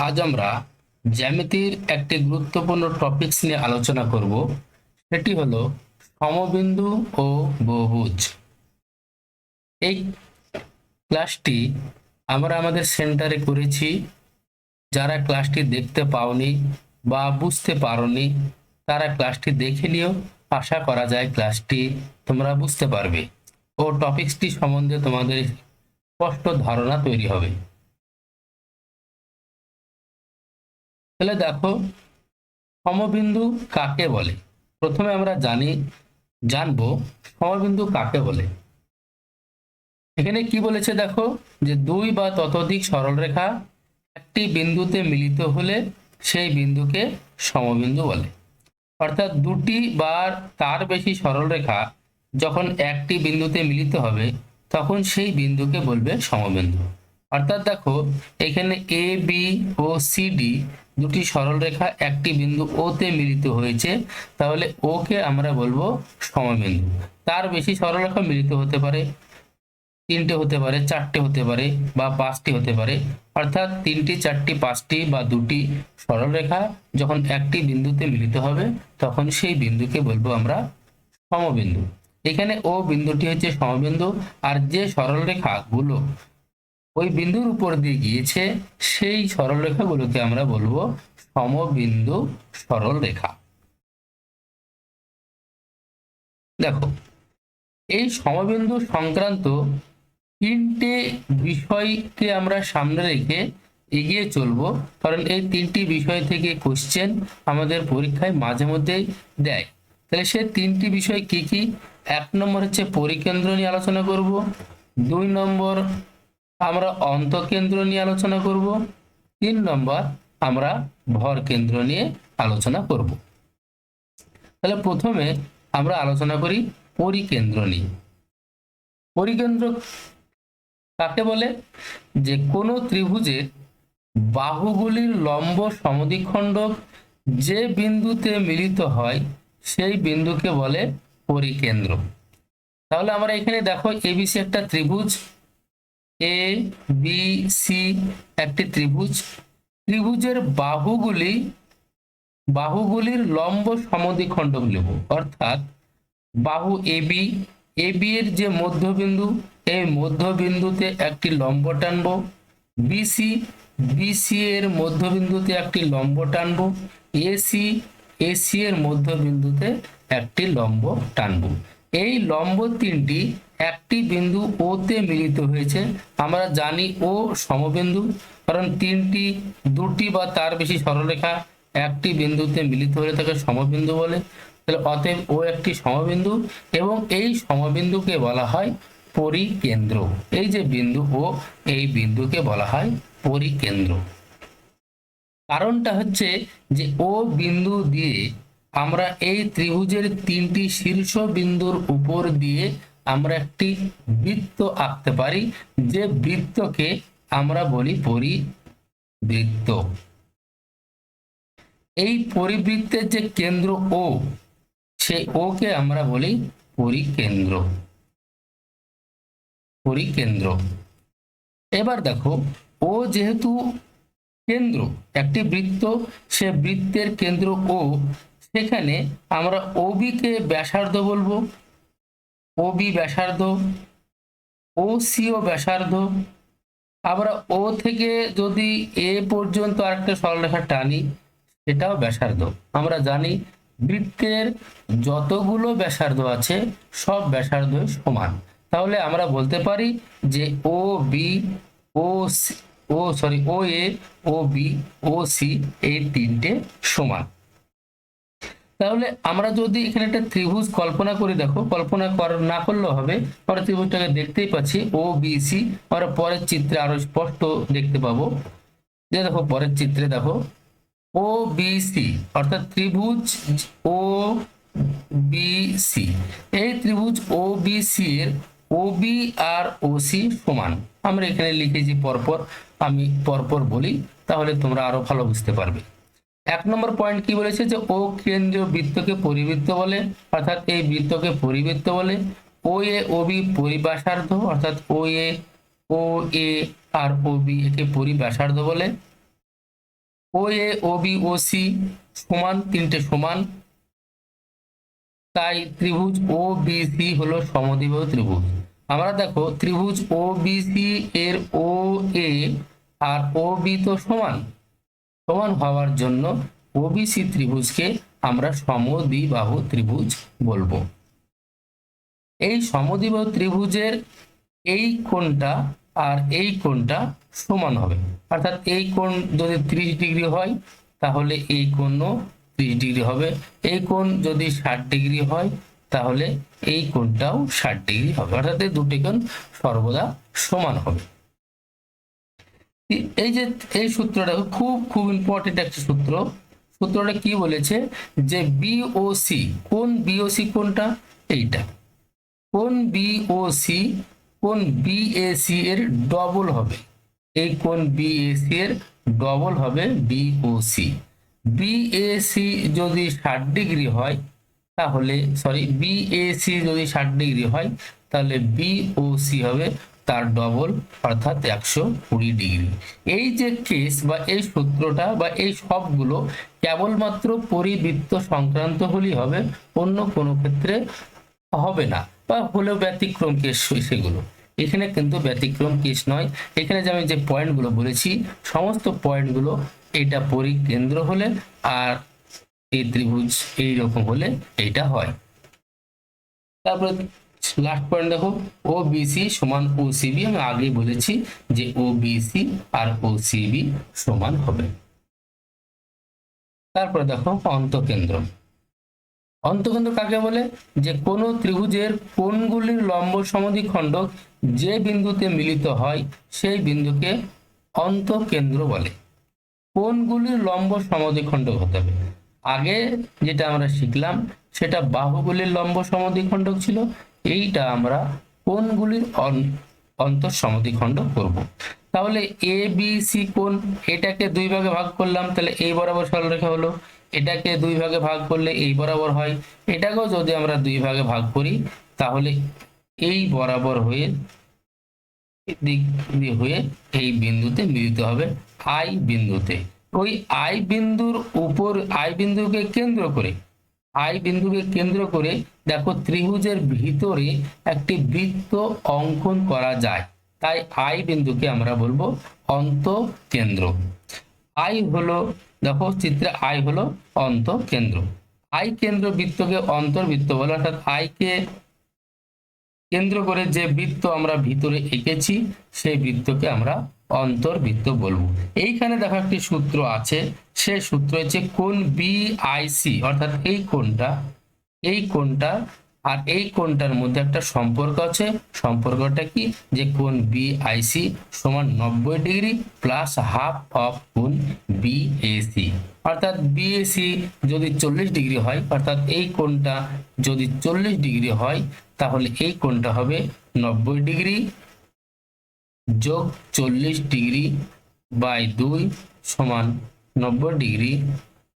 আজ আমরা জ্যামিতির একটি গুরুত্বপূর্ণ টপিকস নিয়ে আলোচনা করব। সেটি হলো সমবিন্দু ও বহুভুজ। এই ক্লাসটি আমরা আমাদের সেন্টারে করেছি। যারা ক্লাসটি দেখতে পাওনি বা বুঝতে পারোনি তারা ক্লাসটি দেখে নিও। আশা করা যায় ক্লাসটি তোমরা বুঝতে পারবে ও টপিকসটি সম্বন্ধে তোমাদের স্পষ্ট ধারণা তৈরি হবে। তাহলে দেখো, সমবিন্দু কাকে বলে। প্রথমে আমরা জানবো সমবিন্দু কাকে বলে। এখানে কি বলেছে দেখো, যে দুই বা ততোধিক সরলরেখা একটি বিন্দুতে মিলিত হলে সেই বিন্দুকে সমবিন্দু বলে। অর্থাৎ দুটি বা তার বেশি সরলরেখা যখন একটি বিন্দুতে মিলিত হবে তখন সেই বিন্দুকে বলবে সমবিন্দু। অর্থাৎ দেখো, এখানে A B O C D দুটি সরলরেখা একটি বিন্দু ও তে মিলিত হয়েছে, তাহলে ও কে আমরা বলবো সমবিন্দু। তার বেশি সরলরেখা মিলিত হতে পারে, তিনটে হতে পারে, চারটে হতে পারে বা পাঁচটি হতে পারে। অর্থাৎ তিনটি, চারটি, পাঁচটি বা দুটি সরলরেখা যখন একটি বিন্দুতে মিলিত হবে তখন সেই বিন্দুকে বলবো আমরা সমবিন্দু। এখানে ও বিন্দুটি হচ্ছে সমবিন্দু, আর যে সরলরেখা গুলো ওই বিন্দুর উপর দিয়ে গিয়েছে সেই সরলরেখাগুলোকে আমরা বলবো সমবিন্দু সরলরেখা। দেখো, এই সমবিন্দু সংক্রান্ত তিনটে বিষয়কে আমরা সামনে রেখে এগিয়ে চলবো, কারণ এই তিনটি বিষয় থেকে কোশ্চেন আমাদের পরীক্ষায় মাঝে মধ্যেই দেয়। তাহলে সে তিনটি বিষয় কি কি? এক নম্বর হচ্ছে পরিকেন্দ্র নিয়ে আলোচনা করব, দুই নম্বর আমরা অন্তঃকেন্দ্র নিয়ে আলোচনা করব, তিন নম্বর আমরা ভর কেন্দ্র নিয়ে আলোচনা করব। তাহলে প্রথমে আমরা আলোচনা করি পরিকেন্দ্র নিয়ে। পরিকেন্দ্র কাকে বলে? যে কোনো ত্রিভুজের বাহুগুলির লম্ব সমদ্বিখণ্ডক যে বিন্দুতে মিলিত হয় সেই বিন্দুকে বলে পরিকেন্দ্র। তাহলে আমরা এখানে দেখো, এবিসি একটা ত্রিভুজ, এ বি সি একটি ত্রিভুজ। ত্রিভুজের বাহুগুলির লম্ব সমদ্বিখণ্ডক নেব। অর্থাৎ বাহু এবি, এবি এর যে মধ্যবিন্দু, এই মধ্যবিন্দুতে একটি লম্ব টানবো। বিসি, বিসি এর মধ্যবিন্দুতে একটি লম্ব টানবো। এসি, এসি এর মধ্যবিন্দুতে একটি লম্ব টানবো। এই লম্ব তিনটি একটি বিন্দু ও তে মিলিত হয়েছে। আমরা জানি ও সমবিন্দু, কারণ দুটি বা তার বেশি সরলরেখা একটি বিন্দুতে মিলিত হলে তাকে সমবিন্দু বলে। তাহলে অতএব ও একটি সমবিন্দু এবং এই সমবিন্দুকে বলা হয় পরিকেন্দ্র। এই যে বিন্দু ও, এই বিন্দুকে বলা হয় পরিকেন্দ্র। কারণটা হচ্ছে যে ও বিন্দু দিয়ে আমরা এই ত্রিভুজের তিনটি শীর্ষ বিন্দুর উপর দিয়ে আমরা একটি বৃত্ত আঁকতে পারি, যে বৃত্তকে আমরা বলি পরিবৃত্ত। এই পরিবৃত্তের যে কেন্দ্র ও, সেই ও কে আমরা বলি পরিকেন্দ্র। পরিকেন্দ্র। এবার দেখো, ও যেহেতু কেন্দ্র, একটি বৃত্ত, সে বৃত্তের কেন্দ্র ও, সেখানে আমরা ওবি কে ব্যাসার্ধ বলবো, ওবি ব্যাসার্ধ, ও সিও ব্যাসার্ধ। আমরা ও থেকে যদি এ পর্যন্ত আরেকটা সরলরেখা টানি, এটাও ব্যাসার্ধ। আমরা জানি বৃত্তের যতগুলো ব্যাসার্ধ আছে সব ব্যাসার্ধই সমান। তাহলে আমরা বলতে পারি যে ও বি, ও সি, ও এ, ও বি, ও সি এই তিনটে সমান। তাহলে আমরা যদি এখানে একটা ত্রিভুজ কল্পনা করি, দেখো কল্পনা না করলেও হবে, আমরা ত্রিভুজটাকে দেখতেই পাচ্ছি ও বি সি। আমরা পরের চিত্রে আরো স্পষ্ট দেখতে পাবো। যে দেখো পরের চিত্রে দেখো, ও বি সি অর্থাৎ ত্রিভুজ ও বি সি। এই ত্রিভুজ ও বি সি এর ও বি আর ও সি সমান। আমরা এখানে লিখেছি পরপর, আমি পরপর বলি তাহলে তোমরা আরো ভালো বুঝতে পারবে। এক নম্বর পয়েন্ট কি বলেছে, যে ও কেন্দ্রীয় বৃত্তকে পরিবৃত্ত বলে, অর্থাৎ এই বৃত্তকে পরিবৃত্ত বলে। ও এ ও বি পরিব্যাসার্ধ, অর্থাৎ ও এ আর ও বি একে পরিব্যাসার্ধ বলে। ও এ, ও বি, ও সি সমান, তিনটে সমান, তাই ত্রিভুজ ও বি সি হলো সমদ্বিবাহু ত্রিভুজ। আমরা দেখো ত্রিভুজ ও বি সি এর ও এ আর ও বি তো সমান, সমান হওয়ার জন্য ওবিসি ত্রিভুজকে আমরা সমদ্বিবাহু ত্রিভুজ বলবো। এই সমদ্বিবাহু ত্রিভুজের এই কোণটা আর এই কোণটা সমান হবে, অর্থাৎ এই কোণ যদি 30 ডিগ্রি হয় তাহলে এই কোণও 30 ডিগ্রি হবে, এই কোণ যদি 60 ডিগ্রি হয় তাহলে এই কোণটাও 60 ডিগ্রি হবে, অর্থাৎ এই দুটি কোণ সর্বদা সমান হবে। এই যে এই সূত্রটা খুব খুব ইম্পর্টেন্ট একটা সূত্র। সূত্রটা কি বলেছে যে বিওসি, কোন বিওসি কোনটা, এইটা কোন বিওসি, কোন বিএসি এর ডবল হবে, এই কোন বিএসি এর ডবল হবে বিওসি। বিএসি যদি 60 ডিগ্রি হয় তাহলে বিএসি যদি 60 ডিগ্রি হয় তাহলে বিওসি হবে তার ডবল, অর্থাৎ 120 ডিগ্রি। এই যে কেস বা এই সূত্রটা বা এই সবগুলো কেবলমাত্র পরিবৃত্ত সংক্রান্ত হলেই হবে, অন্য কোনো ক্ষেত্রে হবে না, বা হলেও ব্যতিক্রম কেস সেগুলো। এখানে কিন্তু ব্যতিক্রম কেস নয়, এখানে যে আমি যে পয়েন্টগুলো বলেছি সমস্ত পয়েন্টগুলো এটা পরিকেন্দ্র হলে আর এই ত্রিভুজ এইরকম হলে এইটা হয়। তারপরে লাস্ট পয়েন্ট দেখো ও বিসি সমান ও সিবি, আমি আগেই বলেছি যে ও বিসি আর ও সিবি সমান হবে। তারপরে দেখো অন্তঃকেন্দ্র। অন্তঃকেন্দ্র কাকে বলে, যে কোন ত্রিভুজের কোণগুলির লম্ব সমদ্বিখণ্ডক যে বিন্দুতে মিলিত হয় সেই বিন্দুকে অন্তঃকেন্দ্র বলে। কোণগুলির লম্ব সমদ্বিখণ্ডক হতে হবে, আগে যেটা আমরা শিখলাম সেটা বাহুগুলির লম্ব সমদ্বিখণ্ডক ছিল, এইটা আমরা কোণগুলির অন্তঃসমদ্বিখণ্ডক করব। তাহলে এ বি সি কোণ, এটাকে দুই ভাগে ভাগ করলাম তাহলে এই বরাবর সরলরেখা হলো, এটাকে দুই ভাগে ভাগ করলে এই বরাবর হয়, এটাকেও যদি আমরা দুই ভাগে ভাগ করি তাহলে এই বরাবর হয়ে দিক দিয়ে হয়ে এই বিন্দুতে মিলিত হবে আই বিন্দুতে। ওই আই বিন্দুর উপর আই বিন্দুকে কেন্দ্র করে, আই বিন্দুকে কেন্দ্র করে দেখো ত্রিভুজের ভিতরে একটি বৃত্ত অঙ্কন করা যায়, তাই আই বিন্দুকে আমরা বলবো অন্তঃকেন্দ্র। আই হলো, দেখো চিত্রে আই হলো অন্তঃকেন্দ্র। আই কেন্দ্র বৃত্তকে অন্তর্বৃত্ত বলে, অর্থাৎ আই কে কেন্দ্র করে যে বৃত্ত আমরা ভিতরে এঁকেছি সেই বৃত্তকে আমরা অন্তর্বৃত্ত বলবো। এইখানে দেখো একটি সূত্র আছে, সেই সূত্র হচ্ছে কোণ বিআইসি, অর্থাৎ এই কোণটা, এই কোণটা আর এই কোণটার মধ্যে একটা সম্পর্ক আছে। সম্পর্কটা কি, যে কোণ বিআইসি সমান 90 ডিগ্রি প্লাস হাফ অফ কোণ বিএসি, অর্থাৎ বিএসি যদি 40 ডিগ্রি হয়, অর্থাৎ এই কোণটা যদি 40 ডিগ্রি হয় তাহলে এই কোণটা হবে 90 ডিগ্রি যোগ 40 ডিগ্রি বাই 2 সমান 90 ডিগ্রি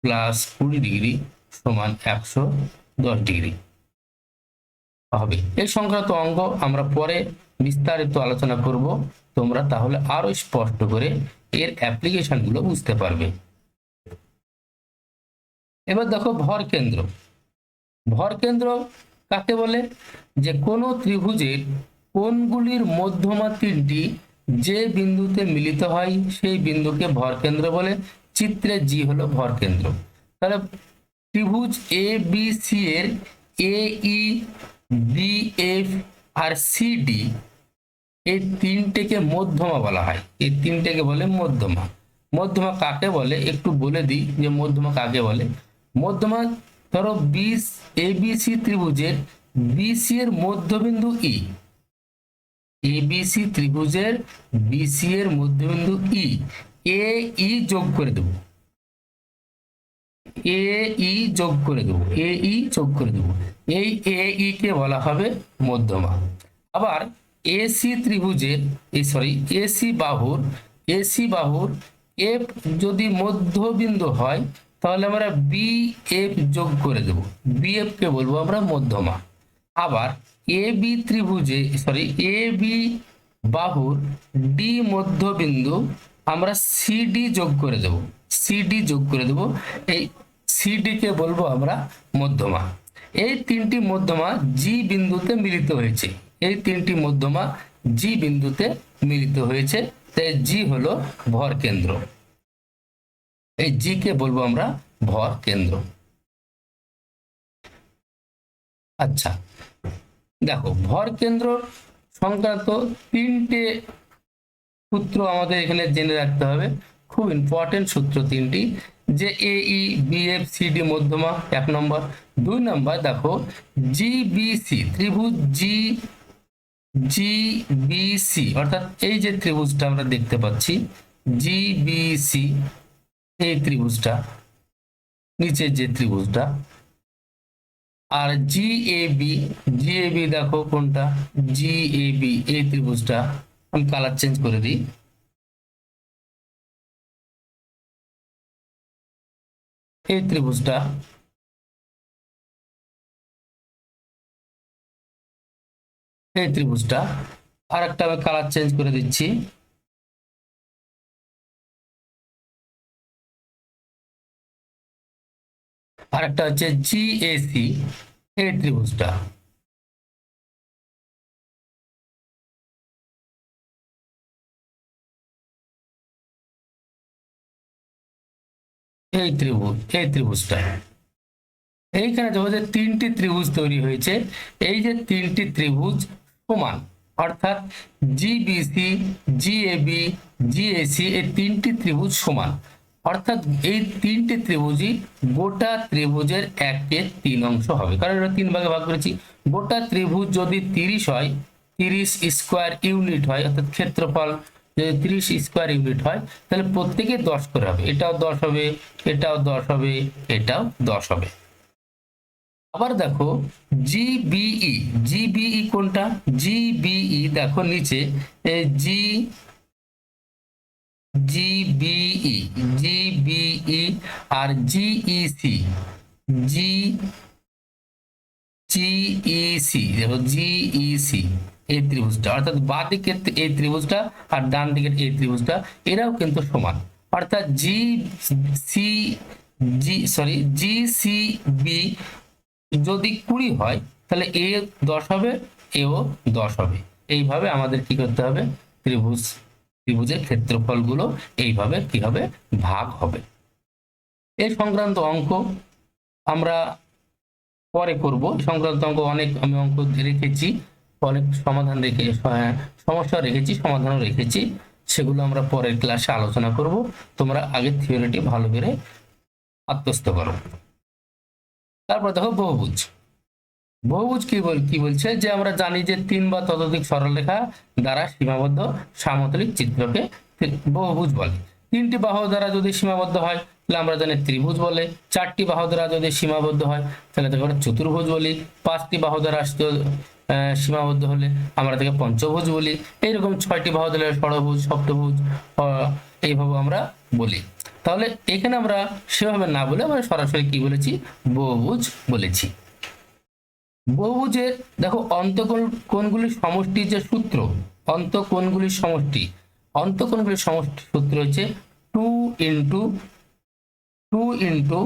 প্লাস 20 ডিগ্রি সমান 110 ডিগ্রি হবে। এই সংক্রান্ত অঙ্ক আমরা পরে বিস্তারিত আলোচনা করব, তোমরা তাহলে আরো স্পষ্ট করে এর অ্যাপ্লিকেশন গুলো বুঝতে পারবে। এবার দেখো ভর কেন্দ্র। ভর কেন্দ্র কাকে বলে, যে কোনো ত্রিভুজের কোণগুলির মধ্যমা তিনটি যে বিন্দুতে মিলিত হয় সেই বিন্দুকে ভর কেন্দ্র বলে। চিত্রে জি হলো ভর কেন্দ্র। তাহলে ত্রিভুজ এ বি সি এর এ E B F R C D এই তিনটেকে মধ্যমা বলা হয়, এই তিনটেকে বলে মধ্যমা। মধ্যমা কাকে বলে একটু বলে দিই, যে মধ্যমা কাকে বলে। মধ্যমা ধরো এবিসি ত্রিভুজের বিসি এর মধ্যবিন্দু ই, এবিসি ত্রিভুজের বিসি এর মধ্যবিন্দু ই, এ ই যোগ করে দেব, এ ই যোগ করে দেব, এ ই যোগ করে দেব, এই এ ই কে বলা হবে মধ্যমা। আবার এসি ত্রিভুজের এসি বাহুর এফ যদি মধ্যবিন্দু হয় তাহলে আমরা বি এফ যোগ করে দেব, বিএফ কে বলবো আমরা মধ্যমা। আবার এ বি ত্রিভুজে এ বি বাহুর ডি মধ্যবিন্দু আমরা সিডি যোগ করে দেব, সিডি যোগ করে দেব। এই সিডি কে বলবো আমরা মধ্যমা। এই তিনটি মধ্যমা জি বিন্দুতে মিলিত হয়েছে, এই তিনটি মধ্যমা জি বিন্দুতে মিলিত হয়েছে, তাই জি হলো ভর কেন্দ্র। এই জি কে বলবো আমরা ভর কেন্দ্র। আচ্ছা, দেখো ভর কেন্দ্র সংক্রান্ত তিনটে সূত্র আমাদের এখানে জেনে রাখতে হবে, খুব ইম্পর্টেন্ট সূত্র তিনটি। যে A E B F C D মধ্যমা 1 নম্বর। 2 নম্বর দেখো জিবিসি ত্রিভুজ জিবিসি, অর্থাৎ এই যে ত্রিভুজটা আমরা দেখতে পাচ্ছি জিবিসি, এই ত্রিভুজটা নিচে যে ত্রিভুজটা, আর জিএবি দেখো কোনটা, জিএবি এই ত্রিভুজটা, আমি কালার চেঞ্জ করে দিই, এই ত্রিভুজটা, এই ত্রিভুজটা, আর একটা আমি কালার চেঞ্জ করে দিচ্ছি, আর একটা হচ্ছে জিএসি এই ত্রিভুজটা। এই ত্রিভুজটা, এইখানে যখন যে তিনটি ত্রিভুজ তৈরি হয়েছে, এই যে তিনটি ত্রিভুজ সমান, অর্থাৎ জিবিসি জিএবি জিএসি এই তিনটি ত্রিভুজ সমান, অর্থাৎ এই তিনটি ত্রিভুজই গোটা ত্রিভুজের 1/3 অংশ হবে, কারণ এটা 3 ভাগে ভাগ করেছি। গোটা ত্রিভুজ যদি 30 হয়, 30 স্কোয়ার ইউনিট হয়, অর্থাৎ ক্ষেত্রফল যদি 30 স্কোয়ার ইউনিট হয়, তাহলে প্রত্যেকে 10 করে হবে, এটাও 10 হবে, এটাও 10 হবে, এটাও 10 হবে। আবার দেখো জিবিই কোনটা, জিবিই দেখো নিচে জি জিবিই আর জিইসি জি জিইসি দেখো জিইসি এই ত্রিভুজটা, অর্থাৎ বাঁ দিকের এই ত্রিভুজটা আর ডান দিকের এই ত্রিভুজটা এরাও কিন্তু সমান, অর্থাৎ জিসিবি যদি 20 হয় তাহলে এ 10 হবে, এও 10 হবে। এইভাবে আমাদের কি করতে হবে, ত্রিভুজের ক্ষেত্রফলগুলো এইভাবে কি হবে, ভাগ হবে। এই সংক্রান্ত অঙ্ক আমরা পরে করব, সংক্রান্ত অঙ্ক অনেক আমি অঙ্ক রেখেছি, অনেক সমাধান রেখে সমস্যা রেখেছি, সমাধানও রেখেছি, সেগুলো আমরা পরের ক্লাসে আলোচনা করব। তোমরা আগে থিওরিটি ভালো করে আত্মস্থ করো। তারপর দেখো বহুভুজ। বহুভুজ কি বলছে, যে আমরা জানি যে 3 বা ততোধিক সরলরেখা দ্বারা সীমাবদ্ধ সামতলিক চিত্রকে বহুভুজ বলে। 3টি বাহু দ্বারা যদি সীমাবদ্ধ হয় তাহলে আমরা জানি ত্রিভুজ বলে, 4টি বাহু দ্বারা যদি সীমাবদ্ধ হয় তাহলে তাকে আমরা চতুর্ভুজ বলি, 5টি বাহু দ্বারা সীমাবদ্ধ হলে আমরা তাকে পঞ্চভুজ বলি, এইরকম 6টি বাহু দ্বারা ষড়ভুজ, সপ্তভুজ এইভাবে আমরা বলি। তাহলে এখানে আমরা সেভাবে না বলে আমরা সরাসরি কি বলেছি, বহুভুজ বলেছি। বহুভুজের দেখো অন্তঃকোণগুলির সমষ্টির যে সূত্র, অন্তঃকোণগুলির সমষ্টি সূত্র হচ্ছে 2 ইন্টু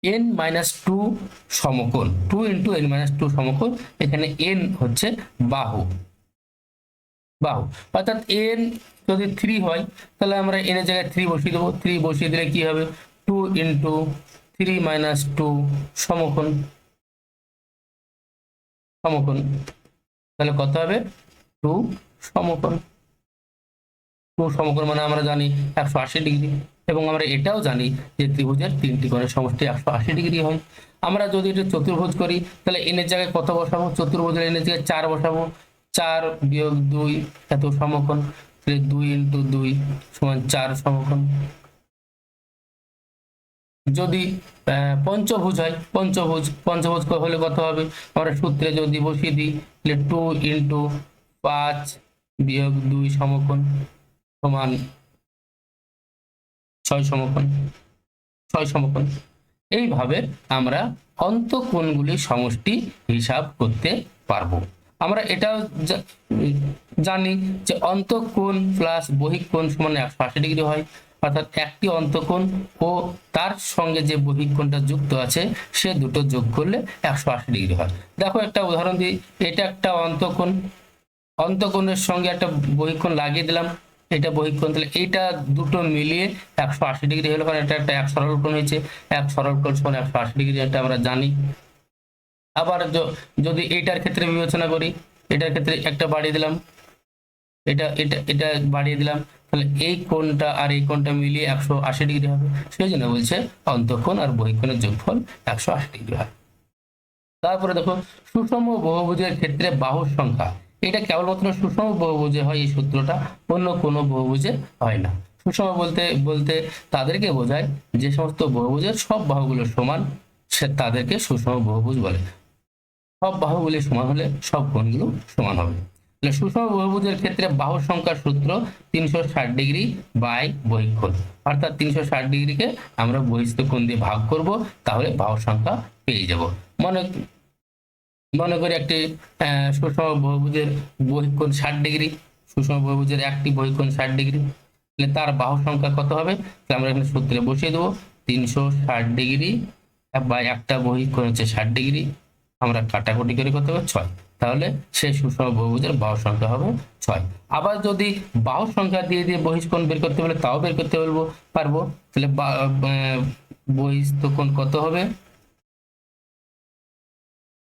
n-2 সমকোণ, 2 ইন্টু n-2 সমকোণ। এখানে n হচ্ছে বাহু, অর্থাৎ n যদি 3 হয় তাহলে আমরা n এর জায়গায় 3 বসিয়ে দেবো, 3 বসিয়ে দিলে কি হবে, 2 ইন্টু 3-2 সমকোণ, তাহলে কত হবে, 2 সমকোণ। 2 সমকোণ মানে আমরা জানি 180 ডিগ্রি, এবং আমরা এটাও জানি যে ত্রিভুজের 3টি কোণের সমষ্টি 180 ডিগ্রি হয়। আমরা যদি এটা চতুর্ভুজ করি তাহলে n এর জায়গায় কত বসাবো, চতুর্ভুজের n এর জায়গায় 4 বসাবো, 4 বিয়োগ 2 এত সমকোণ, তাহলে 2 ইন্টু 2 সমান 4 সমকোণ। যদি পঞ্চভুজ হয়, পঞ্চভুজ হলে কত হবে, আমরা সূত্রে যদি বসিয়ে দিই তাহলে 2 ইন্টু 5 বিয়োগ 2 সমকোণ সমান 6 সমকোণ। এইভাবে আমরা অন্তঃকোণগুলির সমষ্টি হিসাব করতে পারবো। আমরা এটাও জানি যে অন্তঃকোণ প্লাস বহিঃকোণ সমান 180 ডিগ্রি হয়, অর্থাৎ একটি অন্তঃকোণ ও তার সঙ্গে যে বহিঃকোণটা যুক্ত আছে সে দুটো যোগ করলে 180 ডিগ্রি হয়। দেখো একটা উদাহরণ দিই, এটা একটা অন্তঃকোণ, অন্তঃকোণের সঙ্গে একটা বহিঃকোণ লাগিয়ে দিলাম, এটা বহিঃকোণ, তাহলে এইটা দুটো মিলিয়ে 180 ডিগ্রি হলো, কারণ এটা একটা এক সরল কোণ হয়েছে, এক সরল কোণ সমান 180 ডিগ্রি, এটা আমরা জানি। আবার যদি এইটার ক্ষেত্রে বিবেচনা করি, এটার ক্ষেত্রে একটা বাড়িয়ে দিলাম, এটা এটা এটা বাড়িয়ে দিলাম, তাহলে এই কোণটা আর এই কোণটা মিলিয়ে 180 ডিগ্রি হবে। সেই জন্য বলছে অন্তঃকোণ আর বহিঃকোণের যোগফল 180 ডিগ্রি হয়। তারপরে দেখো সুষম বহুভুজের ক্ষেত্রে বাহুর সংখ্যা, এটা কেবলমাত্র সুষম বহুভুজে হয় এই সূত্রটা, অন্য কোনো বহুভুজে হয় না। সুষম বলতে বলতে তাদেরকে বোঝায় যে সমস্ত বহুভুজের সব বাহুগুলো সমান, সে তাদেরকে সুষম বহুভুজ বলে। সব বাহুগুলি সমান হলে সব কোণগুলো সমান হবে। তাহলে সুষম বহুভুজের ক্ষেত্রে বাহুর সংখ্যার সূত্র 360 ডিগ্রি বাই বহিঃকোণ, অর্থাৎ 360 ডিগ্রিকে আমরা বহিস্থ কোণ দিয়ে ভাগ করব, তাহলে বাহুর সংখ্যা পেয়ে যাব। মনে মনে করি একটি সুষম বহুভুজের বহিঃকোণ 60 ডিগ্রি, সুষম বহুভুজের একটি বহিঃকোণ 60 ডিগ্রি, তাহলে তার বাহু সংখ্যা কত হবে? তাহলে আমরা এখানে সূত্রে বসিয়ে দেবো 360 ডিগ্রি বা একটা বহিঃকোণ হচ্ছে 60 ডিগ্রি, আমরা কাটাকুটি করে কত হবে 6, তাহলে সেই সুষম বহুভুজের বাহু সংখ্যা হবে 6। আবার যদি বাহু সংখ্যা দিয়ে দিয়ে বহিষ্কোণ বের করতে বলে তাও বের করতে পারবো, তাহলে বহিস্থ কোণ কত হবে?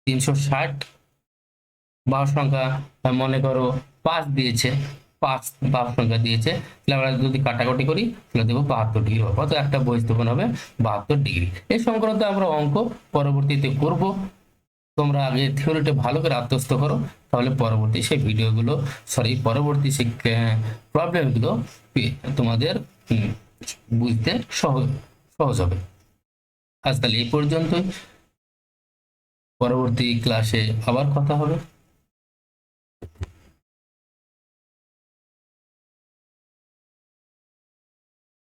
360, বাহু সংখ্যা মনে করো 5 দিয়েছে, 5 বাহু সংখ্যা দিয়েছে, তাহলে আমরা যদি কাটাকুটি করি তাহলে দেখবো 72 ডিগ্রি হবে, অর্থাৎ একটা বহিস্থ কোণ হবে 72 ডিগ্রি। এই সংক্রান্ত আমরা অঙ্ক পরবর্তীতে করব। তোমরা আগে থিওরিটা ভালো করে আত্মস্থ করো, তাহলে পরবর্তী সেই ভিডিওগুলো পরবর্তী সেই প্রবলেমগুলো তোমাদের বুঝতে সহজ হবে। আজ তাহলে এই পর্যন্তই, পরবর্তী ক্লাসে আবার কথা হবে।